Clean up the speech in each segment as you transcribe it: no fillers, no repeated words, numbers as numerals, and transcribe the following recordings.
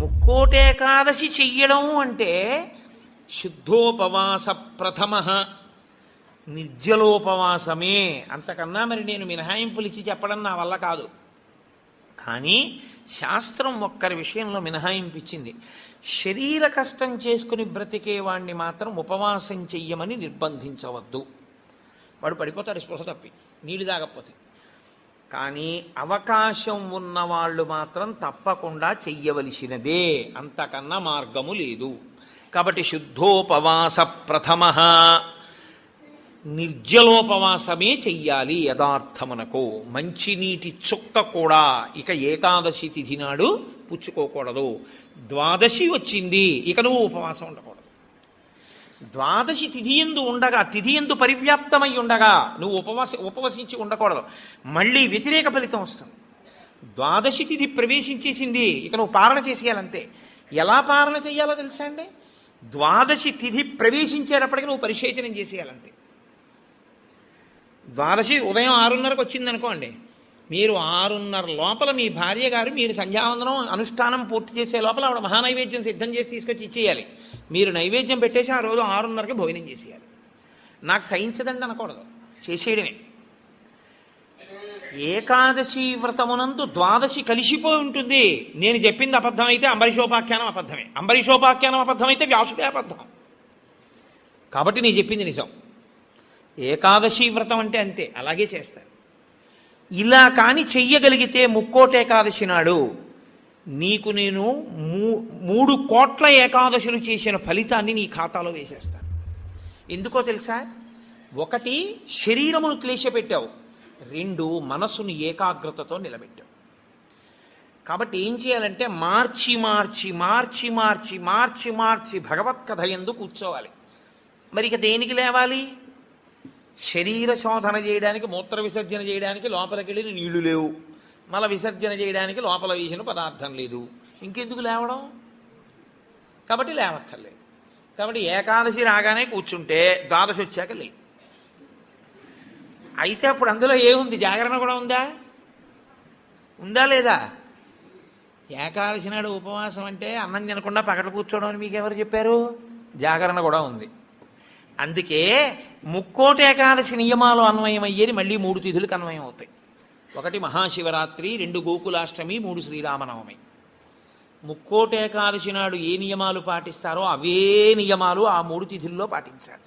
ముక్కోటేకాదశి చెయ్యడం అంటే శుద్ధోపవాస ప్రథమ నిర్జలోపవాసమే. అంతకన్నా మరి నేను మినహాయింపులు ఇచ్చి చెప్పడం నా వల్ల కాదు. కానీ శాస్త్రం ఒక్కరి విషయంలో మినహాయింపించింది. శరీర కష్టం చేసుకుని బ్రతికేవాణ్ణి మాత్రం ఉపవాసం చెయ్యమని నిర్బంధించవద్దు. వాడు పడిపోతాడు స్పృహ తప్పి, నీళ్ళు తాగకపోతే. కానీ అవకాశం ఉన్నవాళ్ళు మాత్రం తప్పకుండా చెయ్యవలసినదే, అంతకన్నా మార్గము లేదు. కాబట్టి శుద్ధోపవాస ప్రథమ నిర్జలోపవాసమే చెయ్యాలి. యథార్థమునకు మంచినీటి చుక్క కూడా ఇక ఏకాదశి తిథి నాడు పుచ్చుకోకూడదు. ద్వాదశి వచ్చింది, ఇక నువ్వు ఉపవాసం ఉండకూడదు. ద్వాదశి తిథి యందు ఉండగా, తిథి యందు పరివ్యాప్తమై ఉండగా నువ్వు ఉపవసించి ఉండకూడదు. మళ్ళీ వ్యతిరేక ఫలితం వస్తుంది. ద్వాదశి తిథి ప్రవేశించేసింది, ఇక నువ్వు పాలన చేసేయాలంతే. ఎలా పాలన చేయాలో తెలుసా అండి? ద్వాదశి తిథి ప్రవేశించేటప్పటికి నువ్వు పరిశేచనం చేసేయాలంతే. ద్వాదశి ఉదయం 6:30కు వచ్చిందనుకోండి, మీరు 6:30 లోపల మీ భార్య గారు మీరు సంధ్యావందనం అనుష్ఠానం పూర్తి చేసే లోపల ఆవిడ మహానైవేద్యం సిద్ధం చేసి తీసుకొచ్చి ఇచ్చేయాలి. మీరు నైవేద్యం పెట్టేసి ఆ రోజు 6:30కి భోజనం చేసేయాలి. నాకు సహించదండి అనకూడదు, చేసేయడమే. ఏకాదశి వ్రతమునందు ద్వాదశి కలిసిపోయి ఉంటుంది. నేను చెప్పింది అబద్ధం అయితే అంబరీషోపాఖ్యానం అబద్ధమే, అంబరీషోపాఖ్యానం అబద్ధం అయితే వ్యాసుడే అబద్ధం. కాబట్టి నేను చెప్పింది నిజం. ఏకాదశి వ్రతం అంటే అంతే, అలాగే చేస్తారు. ఇలా కానీ చెయ్యగలిగితే ముక్కోటేకాదశి నాడు నీకు నేను 3 కోట్ల ఏకాదశులు చేసిన ఫలితాన్ని నీ ఖాతాలో వేసేస్తాను. ఎందుకో తెలుసా? 1 శరీరమును క్లేశపెట్టావు, 2 మనసును ఏకాగ్రతతో నిలబెట్టావు. కాబట్టి ఏం చేయాలంటే మార్చి మార్చి మార్చి మార్చి మార్చి మార్చి భగవత్ కథ యందు కూర్చోవాలి. మరి ఇక దేనికి లేవాలి? శరీర శోధన చేయడానికి, మూత్ర విసర్జన చేయడానికి లోపలికి వెళ్ళిన నీళ్లు లేవు, మల విసర్జన చేయడానికి లోపల వేసిన పదార్థం లేదు, ఇంకెందుకు లేవడం? కాబట్టి లేవక్కర్లేదు. కాబట్టి ఏకాదశి రాగానే కూర్చుంటే ద్వాదశి వచ్చాక లే. అయితే అప్పుడు అందులో ఏముంది? జాగరణ కూడా ఉందా లేదా? ఏకాదశి నాడు ఉపవాసం అంటే అన్నం తినకుండా పగట కూర్చోవడం అని మీకు ఎవరు చెప్పారు? జాగరణ కూడా ఉంది. అందుకే ముక్కోటి ఏకాదశి నియమాలు అన్వయమయ్యేది మళ్ళీ 3 తిథులకు అన్వయం అవుతాయి. 1 మహాశివరాత్రి, 2 గోకులాష్టమి, 3 శ్రీరామనవమి. ముక్కోటి ఏకాదశి నాడు ఏ నియమాలు పాటిస్తారో అవే నియమాలు ఆ 3 తిథుల్లో పాటించాలి.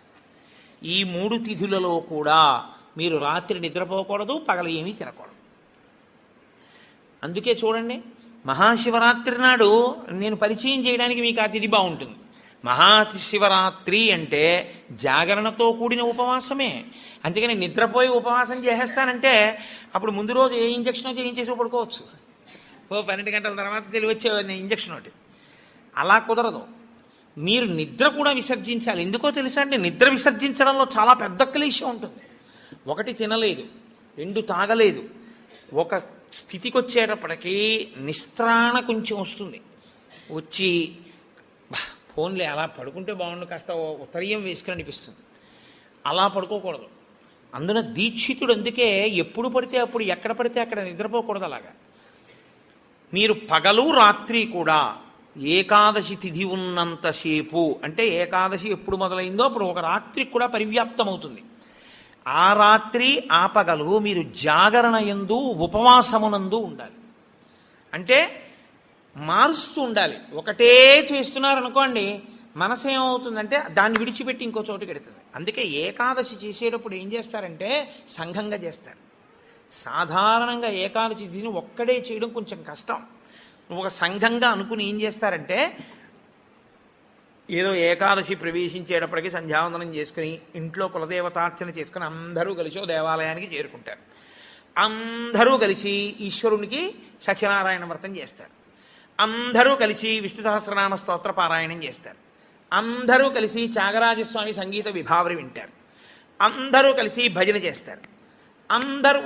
ఈ 3 తిథులలో కూడా మీరు రాత్రి నిద్రపోకూడదు, పగలు ఏమీ తినకూడదు. అందుకే చూడండి, మహాశివరాత్రి నాడు నేను పరిచయం చేయడానికి మీకు ఆ తిథి బాగుంటుంది. మహాశివరాత్రి అంటే జాగరణతో కూడిన ఉపవాసమే. అందుకని నిద్రపోయి ఉపవాసం చేసేస్తానంటే అప్పుడు ముందు రోజు ఏ ఇంజక్షనో చేయించేసి పడుకోవచ్చు. 12 గంటల తర్వాత తెలివచ్చే ఇంజక్షన్ ఒకటి. అలా కుదరదు. మీరు నిద్ర కూడా విసర్జించాలి. ఎందుకో తెలుసా అండి? నిద్ర విసర్జించడంలో చాలా పెద్ద క్లేశం ఉంటుంది. 1 తినలేదు, 2 తాగలేదు, ఒక స్థితికి వచ్చేటప్పటికీ నిస్త్రాణ కొంచెం వస్తుంది. వచ్చి ఫోన్లే అలా పడుకుంటే బాగుండు, కాస్త ఉత్తరీయం వేసుకుని అనిపిస్తుంది. అలా పడుకోకూడదు. అందున దీక్షితుడు అందుకే ఎప్పుడు పడితే అప్పుడు, ఎక్కడ పడితే అక్కడ నిద్రపోకూడదు. అలాగా మీరు పగలు రాత్రి కూడా ఏకాదశి తిథి ఉన్నంతసేపు, అంటే ఏకాదశి ఎప్పుడు మొదలైందో అప్పుడు ఒక రాత్రికి కూడా పరివ్యాప్తం అవుతుంది. ఆ రాత్రి ఆ పగలు మీరు జాగరణ యందు ఉపవాసమునందు ఉండాలి. అంటే మారుస్తూ ఉండాలి. ఒకటే చేస్తున్నారనుకోండి, మనసు ఏమవుతుందంటే దాన్ని విడిచిపెట్టి ఇంకో చోటుకి వెడుతుంది. అందుకే ఏకాదశి చేసేటప్పుడు ఏం చేస్తారంటే సంఘంగా చేస్తారు. సాధారణంగా ఏకాదశి తిథిని ఒక్కడే చేయడం కొంచెం కష్టం. ఒక సంఘంగా అనుకుని ఏం చేస్తారంటే, ఏదో ఏకాదశి ప్రవేశించేటప్పటికి సంధ్యావందనం చేసుకుని ఇంట్లో కులదేవతార్చన చేసుకుని అందరూ కలిసి దేవాలయానికి చేరుకుంటారు. అందరూ కలిసి ఈశ్వరునికి సత్యనారాయణ వ్రతం చేస్తారు. అందరూ కలిసి విష్ణు సహస్రనామ స్తోత్ర పారాయణం చేస్తారు. అందరూ కలిసి త్యాగరాజస్వామి సంగీత విభావరి వింటారు. అందరూ కలిసి భజన చేస్తారు. అందరూ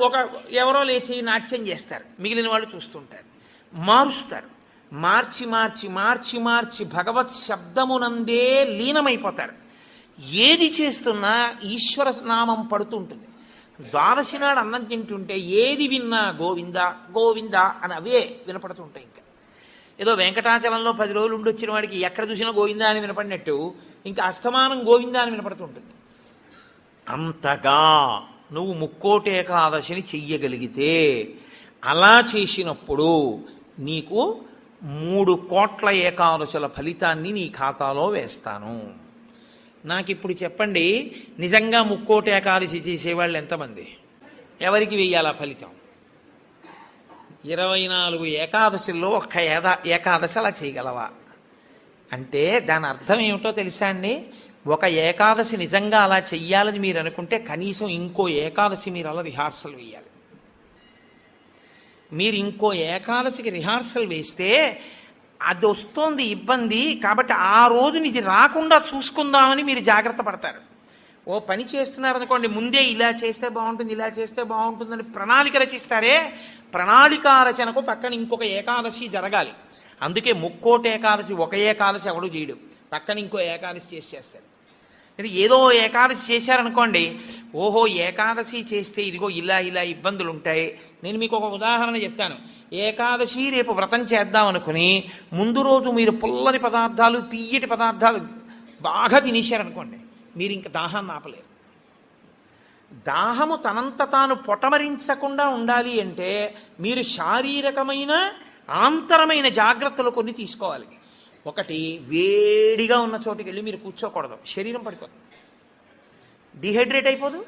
ఎవరో లేచి నాట్యం చేస్తారు, మిగిలిన వాళ్ళు చూస్తుంటారు. మారుస్తారు. మార్చి మార్చి మార్చి మార్చి భగవత్ శబ్దమునందే లీనమైపోతారు. ఏది చేస్తున్నా ఈశ్వర నామం పడుతుంటుంది. ద్వాదశి నాడు అన్నం తింటుంటే ఏది విన్నా గోవింద గోవింద అని అవే వినపడుతుంటాయి. ఏదో వెంకటాచలంలో 10 రోజులు ఉండి వచ్చిన వాడికి ఎక్కడ చూసినా గోవిందా అని వినపడినట్టు ఇంకా అస్తమానం గోవిందా అని వినపడుతుంటుంది. అంతగా నువ్వు ముక్కోటి ఏకాదశిని చెయ్యగలిగితే, అలా చేసినప్పుడు నీకు 3 కోట్ల ఏకాదశుల ఫలితాన్ని నీ ఖాతాలో వేస్తాను. నాకు ఇప్పుడు చెప్పండి, నిజంగా ముక్కోటి ఏకాదశి చేసేవాళ్ళు ఎంతమంది? ఎవరికి వెయ్యాలా ఫలితం? 24 ఏకాదశుల్లో ఒక్క ఏకాదశి అలా చేయగలవా అంటే దాని అర్థం ఏమిటో తెలుసా అండి? ఒక ఏకాదశి నిజంగా అలా చెయ్యాలని మీరు అనుకుంటే కనీసం ఇంకో ఏకాదశి మీరు అలా రిహార్సల్ వేయాలి. మీరు ఇంకో ఏకాదశికి రిహార్సల్ వేస్తే అది వస్తోంది ఇబ్బంది, కాబట్టి ఆ రోజుని ఇది రాకుండా చూసుకుందామని మీరు జాగ్రత్త పడతారు. ఓ పని చేస్తున్నారనుకోండి, ముందే ఇలా చేస్తే బాగుంటుంది, ఇలా చేస్తే బాగుంటుందని ప్రణాళిక రచిస్తారే, ప్రణాళికా రచనకు పక్కన ఇంకొక ఏకాదశి జరగాలి. అందుకే ముక్కోటి ఏకాదశి ఒక ఏకాదశి ఎవడు చేయడు, పక్కన ఇంకో ఏకాదశి చేస్తాడు. ఏదో ఏకాదశి చేశారనుకోండి, ఓహో ఏకాదశి చేస్తే ఇదిగో ఇలా ఇలా ఇబ్బందులు ఉంటాయి. నేను మీకు ఒక ఉదాహరణ చెప్తాను. ఏకాదశి రేపు వ్రతం చేద్దాం అనుకుని ముందు రోజు మీరు పుల్లని పదార్థాలు, తీయటి పదార్థాలు బాగా తినేశారనుకోండి, మీరు ఇంకా దాహాన్ని ఆపలేరు. దాహము తనంత తాను పొటమరించకుండా ఉండాలి అంటే మీరు శారీరకమైన ఆంతరమైన జాగ్రత్తలు కొన్ని తీసుకోవాలి. ఒకటి, వేడిగా ఉన్న చోటుకి వెళ్ళి మీరు కూర్చోకూడదు, శరీరం పడిపోదు, డిహైడ్రేట్ అయిపోదు.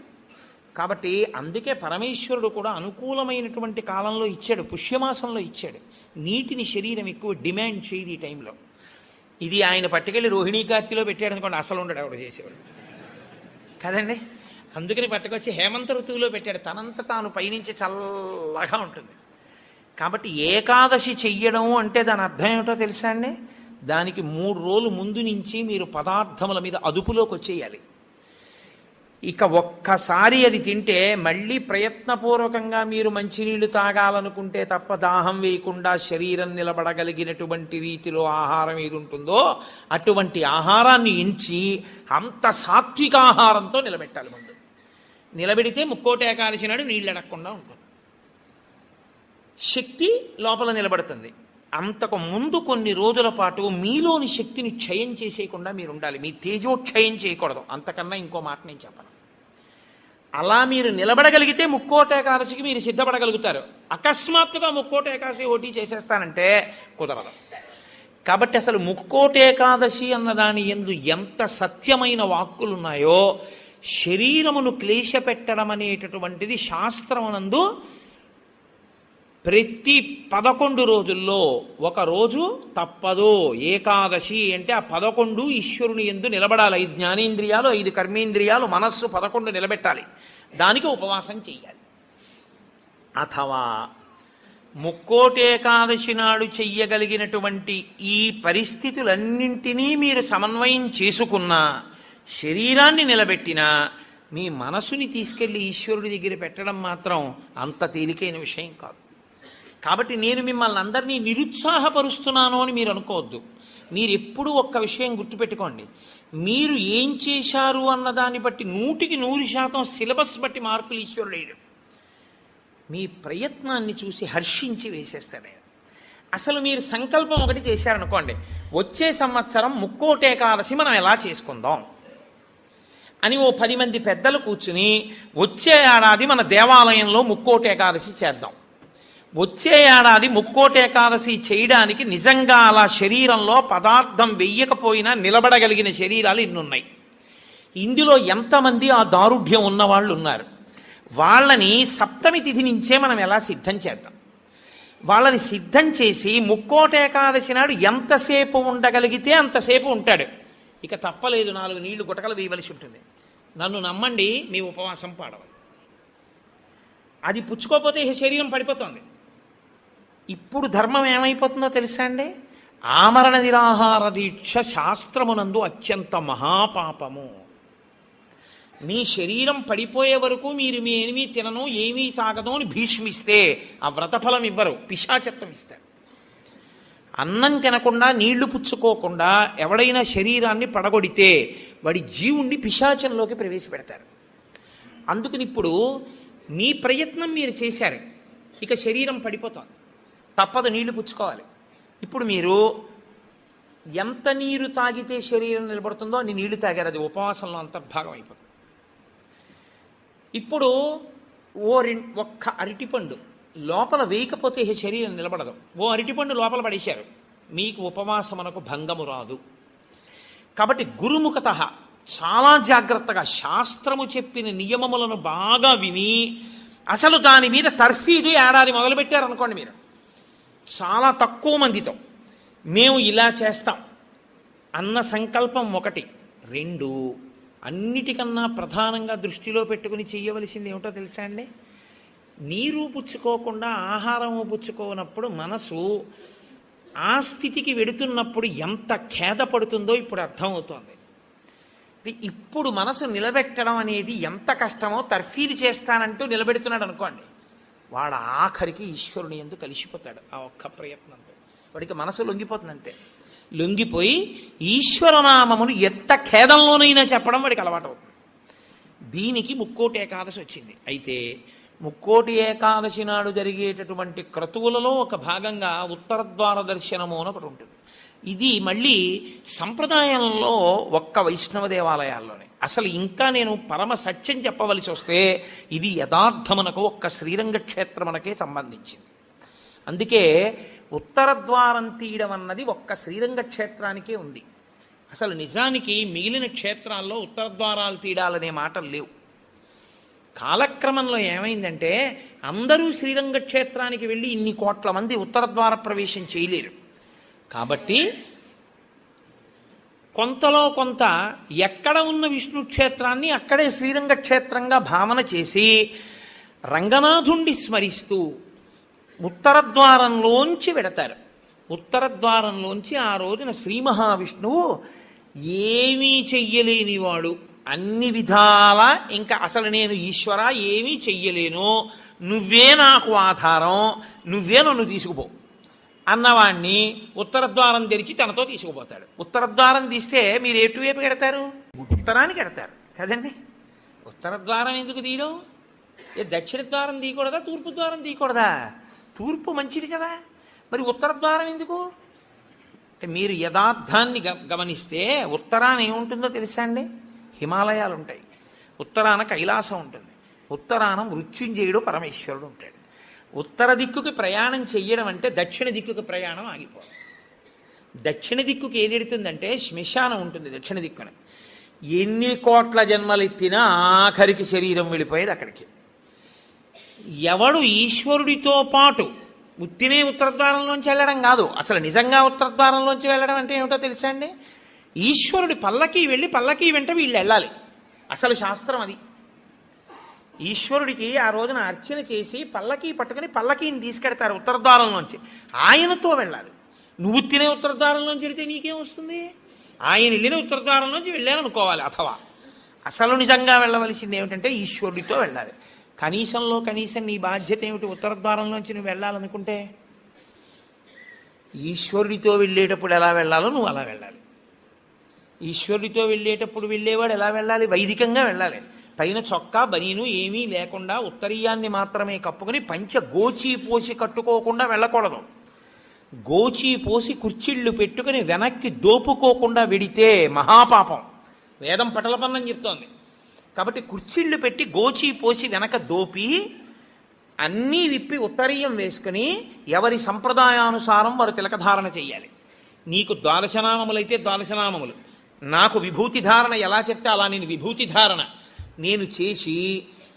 కాబట్టి అందుకే పరమేశ్వరుడు కూడా అనుకూలమైనటువంటి కాలంలో ఇచ్చాడు, పుష్యమాసంలో ఇచ్చాడు. నీటిని శరీరం ఎక్కువ డిమాండ్ చేయదు ఈ టైంలో. ఇది ఆయన పట్టుకెళ్ళి రోహిణీ కార్తీలో పెట్టాడు అనుకోండి, అసలు ఉండడు ఆవిడ చేసేవాడు కదండి. అందుకని పట్టుకొచ్చి హేమంత ఋతువులో పెట్టాడు, తనంత తాను పైనుంచి చల్లగా ఉంటుంది. కాబట్టి ఏకాదశి చెయ్యడం అంటే దాని అర్థం ఏమిటో తెలుసా అండి? దానికి 3 రోజులు ముందు నుంచి మీరు పదార్థముల మీద అదుపులోకి వచ్చేయాలి. ఇక ఒక్కసారి అది తింటే మళ్ళీ ప్రయత్నపూర్వకంగా మీరు మంచినీళ్లు తాగాలనుకుంటే తప్ప దాహం వేయకుండా శరీరం నిలబడగలిగినటువంటి రీతిలో ఆహారం ఏది ఉంటుందో అటువంటి ఆహారాన్ని ఎంచి అంత సాత్విక ఆహారంతో నిలబెట్టాలి. ముందు నిలబెడితే ముక్కోటి ఏకాదశి నాడు నీళ్ళు అడగకుండా ఉంటుంది, శక్తి లోపల నిలబడుతుంది. అంతకు ముందు కొన్ని రోజుల పాటు మీలోని శక్తిని క్షయం చేసేయకుండా మీరు ఉండాలి, మీ తేజోక్షయం చేయకూడదు. అంతకన్నా ఇంకో మాట నేను చెప్పను. అలా మీరు నిలబడగలిగితే ముక్కోటి ఏకాదశికి మీరు సిద్ధపడగలుగుతారు. అకస్మాత్తుగా ముక్కోటి ఏకాదశి ఓటీ చేసేస్తానంటే కుదరదు. కాబట్టి అసలు ముక్కోటి ఏకాదశి అన్నదాని యందు ఎంత సత్యమైన వాక్కులు ఉన్నాయో, శరీరమును క్లేశపెట్టడం అనేటటువంటిది శాస్త్రమునందు ప్రతి 11 రోజుల్లో ఒక రోజు తప్పదు. ఏకాదశి అంటే ఆ 11 ఈశ్వరుని యందు నిలబడాలి. 5 జ్ఞానేంద్రియాలు, 5 కర్మేంద్రియాలు, మనస్సు 11 నిలబెట్టాలి. దానికి ఉపవాసం చెయ్యాలి. అథవా ముక్కోటి ఏకాదశి నాడు చెయ్యగలిగినటువంటి ఈ పరిస్థితులన్నింటినీ మీరు సమన్వయం చేసుకున్నా, శరీరాన్ని నిలబెట్టినా, మీ మనసుని తీసుకెళ్లి ఈశ్వరుడి దగ్గర పెట్టడం మాత్రం అంత తేలికైన విషయం కాదు. కాబట్టి నేను మిమ్మల్ని అందరినీ నిరుత్సాహపరుస్తున్నాను అని మీరు అనుకోవద్దు. మీరు ఎప్పుడూ ఒక్క విషయం గుర్తుపెట్టుకోండి, మీరు ఏం చేశారు అన్నదాన్ని బట్టి 100% సిలబస్ బట్టి మార్కులు ఈశ్వరుడు వేయడు. మీ ప్రయత్నాన్ని చూసి హర్షించి వేసేస్తాడు ఆయన. అసలు మీరు సంకల్పం ఒకటి చేశారనుకోండి, వచ్చే సంవత్సరం ముక్కోటి ఏకాదశి మనం ఎలా చేసుకుందాం అని ఓ 10 మంది పెద్దలు కూర్చుని వచ్చే ఏడాది మన దేవాలయంలో ముక్కోటి ఏకాదశి చేద్దాం, వచ్చే ఏడాది ముక్కోటి ఏకాదశి చేయడానికి నిజంగా అలా శరీరంలో పదార్థం వెయ్యకపోయినా నిలబడగలిగిన శరీరాలు ఇన్నున్నాయి. ఇందులో ఎంతమంది ఆ దారుఢ్యం ఉన్నవాళ్ళు ఉన్నారు? వాళ్ళని సప్తమి తిథి నుంచే మనం ఎలా సిద్ధం చేద్దాం. వాళ్ళని సిద్ధం చేసి ముక్కోటి ఏకాదశి నాడు ఎంతసేపు ఉండగలిగితే అంతసేపు ఉంటాడు. ఇక తప్పలేదు, 4 నీళ్లు గుటకలు వేయవలసి ఉంటుంది. నన్ను నమ్మండి, మీ ఉపవాసం పాడవాలి. అది పుచ్చుకోకపోతే ఈ శరీరం పడిపోతుంది. ఇప్పుడు ధర్మం ఏమైపోతుందో తెలుసా అండి? ఆమరణ నిరాహార దీక్ష శాస్త్రమునందు అత్యంత మహాపాపము. మీ శరీరం పడిపోయే వరకు మీరు మీ ఏమీ తినను, ఏమీ తాగదు అని భీష్మిస్తే ఆ వ్రతఫలం ఇవ్వరు, పిశాచత్వం ఇస్తారు. అన్నం తినకుండా, నీళ్లు పుచ్చుకోకుండా ఎవడైనా శరీరాన్ని పడగొడితే వాడి జీవుణ్ణి పిశాచంలోకి ప్రవేశపెడతారు. అందుకని ఇప్పుడు మీ ప్రయత్నం మీరు చేశారు, ఇక శరీరం పడిపోతుంది, తప్పదు, నీళ్లు పుచ్చుకోవాలి. ఇప్పుడు మీరు ఎంత నీరు తాగితే శరీరం నిలబడుతుందో అన్ని నీళ్లు తాగారు, అది ఉపవాసంలో అంతర్భాగం అయిపోతుంది. ఇప్పుడు ఒక్క అరటిపండు లోపల వేయకపోతే శరీరం నిలబడదు. ఓ అరటిపండు లోపల పడేశారు, మీకు ఉపవాసమునకు భంగము రాదు. కాబట్టి గురుముఖత చాలా జాగ్రత్తగా శాస్త్రము చెప్పిన నియమములను బాగా విని అసలు దాని మీద తర్ఫీదు ఏడాది మొదలుపెట్టారనుకోండి, మీరు చాలా తక్కువ మందితో మేము ఇలా చేస్తాం అన్న సంకల్పం ఒకటి. రెండు, అన్నిటికన్నా ప్రధానంగా దృష్టిలో పెట్టుకుని చేయవలసింది ఏమిటో తెలుసా అండి? నీరు పుచ్చుకోకుండా ఆహారము పుచ్చుకోనప్పుడు మనసు ఆ స్థితికి వెడుతున్నప్పుడు ఎంత ఖేదపడుతుందో ఇప్పుడు అర్థమవుతోంది. ఇప్పుడు మనసు నిలబెట్టడం అనేది ఎంత కష్టమో తర్ఫీదు చేస్తానంటూ నిలబెడుతున్నాడు అనుకోండి, వాడు ఆఖరికి ఈశ్వరుని యందు కలిసిపోతాడు. ఆ ఒక్క ప్రయత్నంతో వాడికి మనసు లొంగిపోతుంది. అంతే, లొంగిపోయి ఈశ్వరనామమును ఎంత ఖేదంలోనైనా చెప్పడం వాడికి అలవాటు అవుతుంది. దీనికి ముక్కోటి ఏకాదశి వచ్చింది. అయితే ముక్కోటి ఏకాదశి నాడు జరిగేటటువంటి క్రతువులలో ఒక భాగంగా ఉత్తరద్వార దర్శనము అని ఒకటి ఉంటుంది. ఇది మళ్ళీ సంప్రదాయంలో ఒక్క వైష్ణవ దేవాలయాల్లోనే. అసలు ఇంకా నేను పరమ సత్యం చెప్పవలసి వస్తే ఇది యథార్థమునకు ఒక్క శ్రీరంగ క్షేత్రమునకే సంబంధించింది. అందుకే ఉత్తరద్వారం తీయడం అన్నది ఒక్క శ్రీరంగ క్షేత్రానికే ఉంది. అసలు నిజానికి మిగిలిన క్షేత్రాల్లో ఉత్తరద్వారాలు తీయడాలనే మాటలు లేవు. కాలక్రమంలో ఏమైందంటే అందరూ శ్రీరంగ క్షేత్రానికి వెళ్ళి ఇన్ని కోట్ల మంది ఉత్తరద్వార ప్రవేశం చేయలేరు. కాబట్టి కొంతలో కొంత ఎక్కడ ఉన్న విష్ణు క్షేత్రాన్ని అక్కడే శ్రీరంగ క్షేత్రంగా భావన చేసి రంగనాథుణ్ణి స్మరిస్తూ ఉత్తరద్వారంలోంచి వెడతారు. ఉత్తరద్వారంలోంచి ఆ రోజున శ్రీ మహావిష్ణువు ఏమీ చెయ్యలేనివాడు, అన్ని విధాల ఇంకా అసలు నేను ఈశ్వర ఏమీ చెయ్యలేను, నువ్వే నాకు ఆధారం, నువ్వే నన్ను తీసుకుపో అన్నవాణ్ణి ఉత్తరద్వారం తెరిచి తనతో తీసుకుపోతాడు. ఉత్తరద్వారం తీస్తే మీరు ఎటువైపు కడతారు? ఉత్తరానికి కడతారు కదండి. ఉత్తరద్వారం ఎందుకు తీయడం? దక్షిణ ద్వారం తీయకూడదా, తూర్పు ద్వారం తీయకూడదా? తూర్పు మంచిది కదా, మరి ఉత్తరద్వారం ఎందుకు? అంటే మీరు యథార్థాన్ని గమనిస్తే ఉత్తరాన ఏముంటుందో తెలుసా అండి? హిమాలయాలు ఉంటాయి, ఉత్తరాన కైలాసం ఉంటుంది, ఉత్తరాన మృత్యుంజయుడు పరమేశ్వరుడు ఉంటాడు. ఉత్తర దిక్కుకి ప్రయాణం చెయ్యడం అంటే దక్షిణ దిక్కుకి ప్రయాణం ఆగిపోవాలి. దక్షిణ దిక్కుకి ఏది ఎడుతుందంటే శ్మశానం ఉంటుంది దక్షిణ దిక్కున. ఎన్ని కోట్ల జన్మలెత్తినా ఆఖరికి శరీరం వెళ్ళిపోయేది అక్కడికి. ఎవడు ఈశ్వరుడితో పాటు ఉత్తినే ఉత్తరద్వారంలోంచి వెళ్ళడం కాదు, అసలు నిజంగా ఉత్తరద్వారంలోంచి వెళ్ళడం అంటే ఏమిటో తెలుసా అండి? ఈశ్వరుడి పల్లకి వెళ్ళి పల్లకి వెంట వీళ్ళు వెళ్ళాలి. అసలు శాస్త్రం అది. ఈశ్వరుడికి ఆ రోజున అర్చన చేసి పల్లకి పట్టుకుని పల్లకీని తీసుకెడతారు ఉత్తరద్వారంలోంచి, ఆయనతో వెళ్ళాలి. నువ్వు తినే ఉత్తరద్వారంలోంచి వెళితే నీకేం వస్తుంది? ఆయన వెళ్ళిన ఉత్తరద్వారంలోంచి వెళ్ళాననుకోవాలి. అథవా అసలు నిజంగా వెళ్ళవలసింది ఏమిటంటే ఈశ్వరుడితో వెళ్ళాలి. కనీసంలో కనీసం నీ బాధ్యత ఏమిటి? ఉత్తరద్వారంలోంచి నువ్వు వెళ్ళాలనుకుంటే ఈశ్వరుడితో వెళ్ళేటప్పుడు ఎలా వెళ్ళాలో నువ్వు అలా వెళ్ళాలి. ఈశ్వరుడితో వెళ్ళేటప్పుడు వెళ్ళేవాడు ఎలా వెళ్ళాలి? వైదికంగా వెళ్ళాలి. పైన చొక్కా బనీను ఏమీ లేకుండా ఉత్తరీయాన్ని మాత్రమే కప్పుకొని పంచ గోచి పోసి కట్టుకోకుండా వెళ్ళకూడదు. గోచి పోసి కుర్చీళ్ళు పెట్టుకుని వెనక్కి దోపుకోకుండా వెడితే మహాపాపం. వేదం పటలపన్నం చెప్తోంది. కాబట్టి కుర్చీళ్ళు పెట్టి గోచి పోసి వెనక దోపి అన్నీ విప్పి ఉత్తరీయం వేసుకుని ఎవరి సంప్రదాయానుసారం వారు తిలకధారణ చెయ్యాలి. నీకు ద్వాదశనామములైతే ద్వాదశనామములు, నాకు విభూతి ధారణ ఎలా చెప్తే అలా నేను విభూతి ధారణ నేను చేసి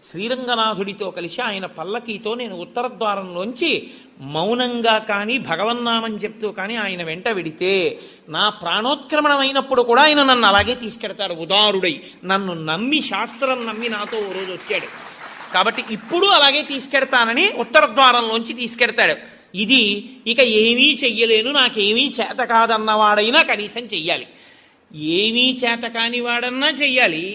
శ్రీరంగనాథుడితో కలిసి ఆయన పల్లకీతో నేను ఉత్తరద్వారంలోంచి మౌనంగా కానీ భగవన్నామం చెప్తూ కానీ ఆయన వెంట వెడితే నా ప్రాణోత్క్రమణం అయినప్పుడు కూడా ఆయన నన్ను అలాగే తీసుకెడతాడు. ఉదారుడై నన్ను నమ్మి, శాస్త్రం నమ్మి నాతో ఓ రోజు వచ్చాడు. కాబట్టి ఇప్పుడు అలాగే తీసుకెడతానని ఉత్తరద్వారంలోంచి తీసుకెడతాడు. ఇది ఇక ఏమీ చెయ్యలేను, నాకేమీ చేత కాదన్నవాడైనా కనీసం చెయ్యాలి. ఏమీ చేత కాని వాడన్నా చెయ్యాలి.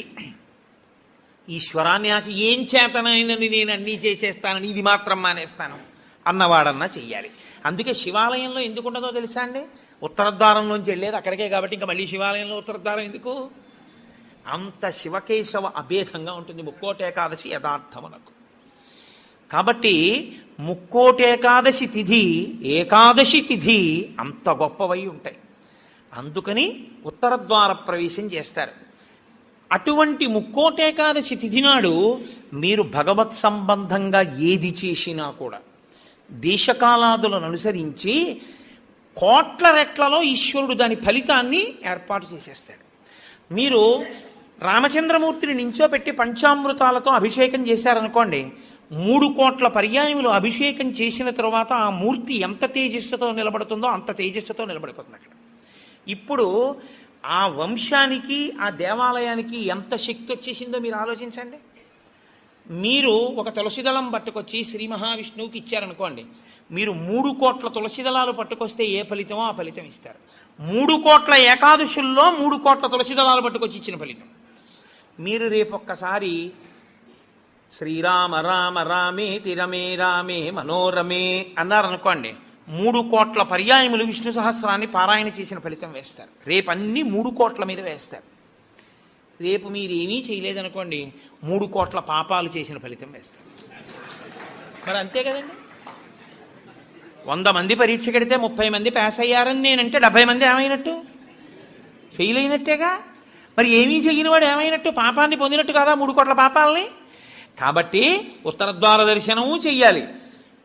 ఈశ్వరాన్ని నాకు ఏం చేతనైనని నేను అన్నీ చేసేస్తానని ఇది మాత్రం మానేస్తాను అన్నవాడన్నా చెయ్యాలి. అందుకే శివాలయంలో ఎందుకు ఉండదో తెలుసా అండి? ఉత్తరద్వారంలోంచి వెళ్ళేది అక్కడికే కాబట్టి ఇంకా మళ్ళీ శివాలయంలో ఉత్తరద్వారం ఎందుకు? అంత శివకేశవ అభేదంగా ఉంటుంది ముక్కోటి ఏకాదశి యథార్థమునకు. కాబట్టి ముక్కోటి ఏకాదశి తిథి ఏకాదశి తిథి అంత గొప్పవై ఉంటాయి. అందుకని ఉత్తర ద్వార ప్రవేశం చేస్తారు. అటువంటి ముక్కోటేకాదశి తిథి నాడు మీరు భగవత్ సంబంధంగా ఏది చేసినా కూడా దేశకాలాదులను అనుసరించి కోట్ల రెట్లలో ఈశ్వరుడు దాని ఫలితాన్ని ఏర్పాటు చేసేస్తాడు. మీరు రామచంద్రమూర్తిని నించోపెట్టి పంచామృతాలతో అభిషేకం చేశారనుకోండి, 3 కోట్ల పర్యాయములు అభిషేకం చేసిన తరువాత ఆ మూర్తి ఎంత తేజస్సుతో నిలబడుతుందో అంత తేజస్సుతో నిలబడిపోతుంది అక్కడ. ఇప్పుడు ఆ వంశానికి ఆ దేవాలయానికి ఎంత శక్తి వచ్చేసిందో మీరు ఆలోచించండి. మీరు ఒక తులసిదళం పట్టుకొచ్చి శ్రీ మహావిష్ణువుకి ఇచ్చారనుకోండి, మీరు 3 కోట్ల తులసిదళాలు పట్టుకొస్తే ఏ ఫలితమో ఆ ఫలితం ఇస్తారు. 3 కోట్ల ఏకాదశుల్లో 3 కోట్ల తులసిదళాలు పట్టుకొచ్చి ఇచ్చిన ఫలితం. మీరు రేపొక్కసారి శ్రీరామ రామ రామే తిరమే రామే మనోరమే అన్నారనుకోండి, 3 కోట్ల పర్యాయములు విష్ణు సహస్రాన్ని పారాయణ చేసిన ఫలితం వేస్తారు. రేపు అన్ని 3 కోట్ల మీద వేస్తారు. రేపు మీరేమీ చేయలేదనుకోండి, 3 కోట్ల పాపాలు చేసిన ఫలితం వేస్తారు. మరి అంతే కదండి. 100 మంది పరీక్ష కడితే 30 మంది పాస్ అయ్యారని నేనంటే 70 మంది ఏమైనట్టు? ఫెయిల్ అయినట్టేగా. మరి ఏమీ చేయని వాడు ఏమైనట్టు? పాపాన్ని పొందినట్టు కదా 3 కోట్ల పాపాలని. కాబట్టి ఉత్తరద్వార దర్శనము చెయ్యాలి,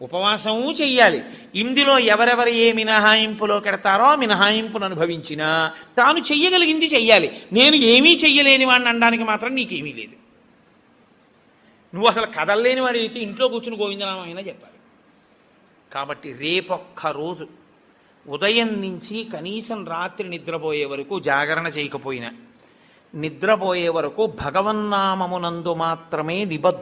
ఉపవాసము చెయ్యాలి. ఇందులో ఎవరెవరు ఏ మినహాయింపులో కెడతారో మినహాయింపును అనుభవించినా తాను చెయ్యగలిగింది చెయ్యాలి. నేను ఏమీ చెయ్యలేని వాడిని అనడానికి మాత్రం నీకేమీ లేదు. నువ్వు అసలు కదలలేని వాడి అయితే ఇంట్లో కూర్చుని గోవిందనామైనా చెప్పాలి. కాబట్టి రేపొక్క రోజు ఉదయం నుంచి కనీసం రాత్రి నిద్రపోయే వరకు జాగరణ చేయకపోయినా నిద్రపోయే వరకు భగవన్నామమునందు మాత్రమే నిబద్ధ